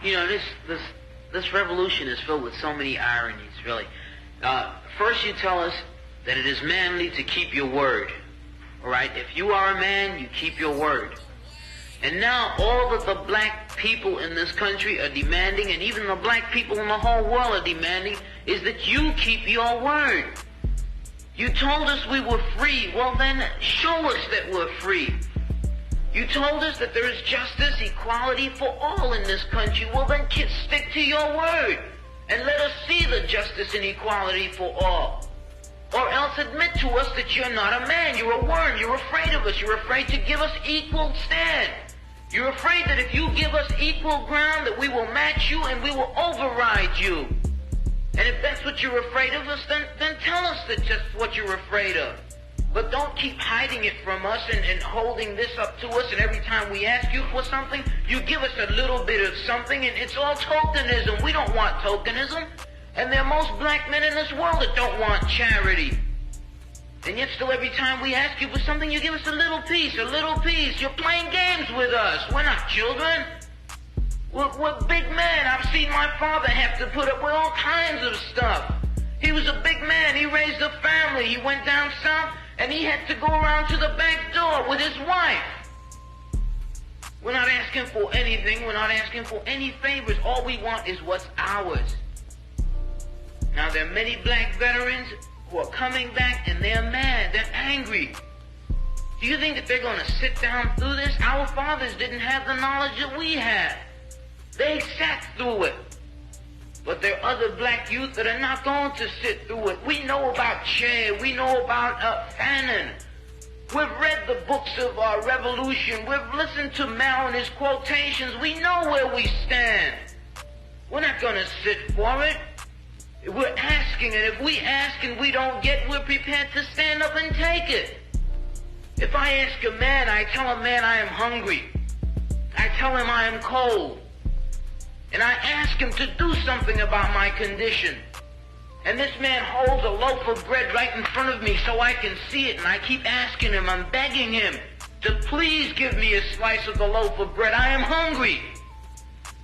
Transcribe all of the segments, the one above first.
You know, this revolution is filled with so many ironies, really. First you tell us that it is manly to keep your word. All right? If you are a man, you keep your word. And now all that the black people in this country are demanding, and even the black people in the whole world are demanding, is that you keep your word. You told us we were free. Well then, show us that we're free. You told us that there is justice, equality for all in this country. Well then, stick to your word and let us see the justice and equality for all. Or else admit to us that you're not a man, you're a worm, you're afraid of us, you're afraid to give us equal stand. You're afraid that if you give us equal ground, that we will match you and we will override you. And if that's what you're afraid of us, then tell us that just what you're afraid of. But don't keep hiding it from us and holding this up to us, and every time we ask you for something, you give us a little bit of something, and it's all tokenism. We don't want tokenism. And there are most black men in this world that don't want charity. And yet still every time we ask you for something, you give us a little piece, a little piece. You're playing games with us. We're not children. We're big men. I've seen my father have to put up with all kinds of stuff. He was a big man. He raised a family. He went down south, and he had to go around to the back door with his wife. We're not asking for anything. We're not asking for any favors. All we want is what's ours. Now, there are many black veterans who are coming back, and they're mad. They're angry. Do you think that they're going to sit down through this? Our fathers didn't have the knowledge that we had. They sat through it. But there are other black youth that are not going to sit through it. We know about Che. We know about Fanon. We've read the books of our revolution. We've listened to Mao and his quotations. We know where we stand. We're not going to sit for it. We're asking, and if we ask and we don't get, we're prepared to stand up and take it. If I ask a man, I tell a man I am hungry. I tell him I am cold. And I ask him to do something about my condition. And this man holds a loaf of bread right in front of me so I can see it, and I keep asking him, I'm begging him to please give me a slice of the loaf of bread. I am hungry.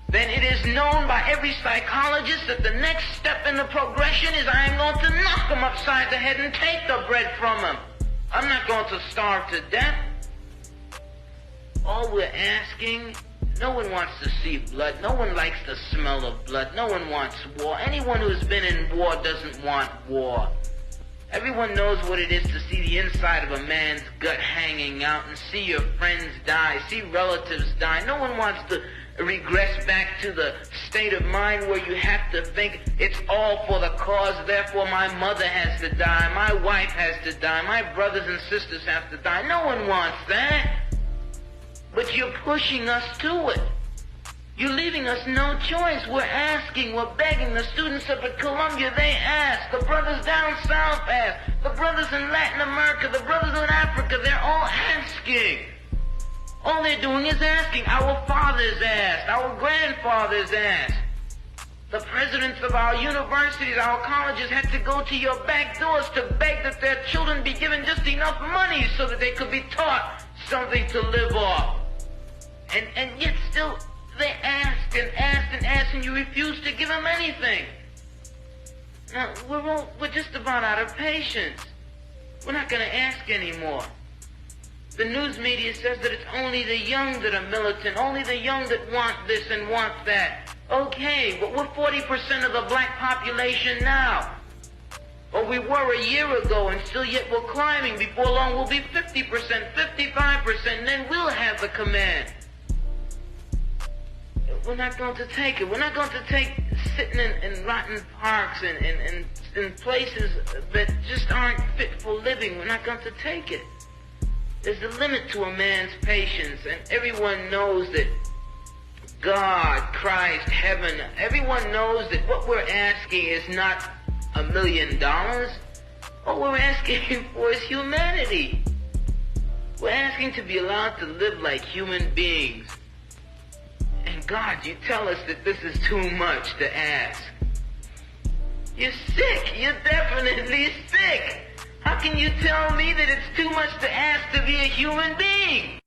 Then it is known by every psychologist that the next step in the progression is I am going to knock him upside the head and take the bread from him. I'm not going to starve to death. All we're asking, no one wants to see blood. No one likes the smell of blood. No one wants war. Anyone who's been in war doesn't want war. Everyone knows what it is to see the inside of a man's gut hanging out and see your friends die, see relatives die. No one wants to regress back to the state of mind where you have to think it's all for the cause, therefore my mother has to die, my wife has to die, my brothers and sisters have to die. No one wants that. But you're pushing us to it. You're leaving us no choice. We're asking, we're begging. The students up at Columbia, they ask. The brothers down south ask. The brothers in Latin America, the brothers in Africa, they're all asking. All they're doing is asking. Our fathers asked. Our grandfathers asked. The presidents of our universities, our colleges had to go to your back doors to beg that their children be given just enough money so that they could be taught something to live off. And yet still they asked and asked and asked, and you refused to give them anything. Now, we're just about out of patience. We're not going to ask anymore. The news media says that it's only the young that are militant, only the young that want this and want that. Okay, but we're 40% of the black population now. Or we were a year ago, and still yet we're climbing. Before long we'll be 50%, 55%, and then we'll have the command. We're not going to take it. We're not going to take sitting in rotten parks and in places that just aren't fit for living. We're not going to take it. There's a limit to a man's patience, and everyone knows that God, Christ, heaven, everyone knows that what we're asking is not $1 million. All we're asking for is humanity. We're asking to be allowed to live like human beings. And God, you tell us that this is too much to ask. You're sick. You're definitely sick. How can you tell me that it's too much to ask to be a human being?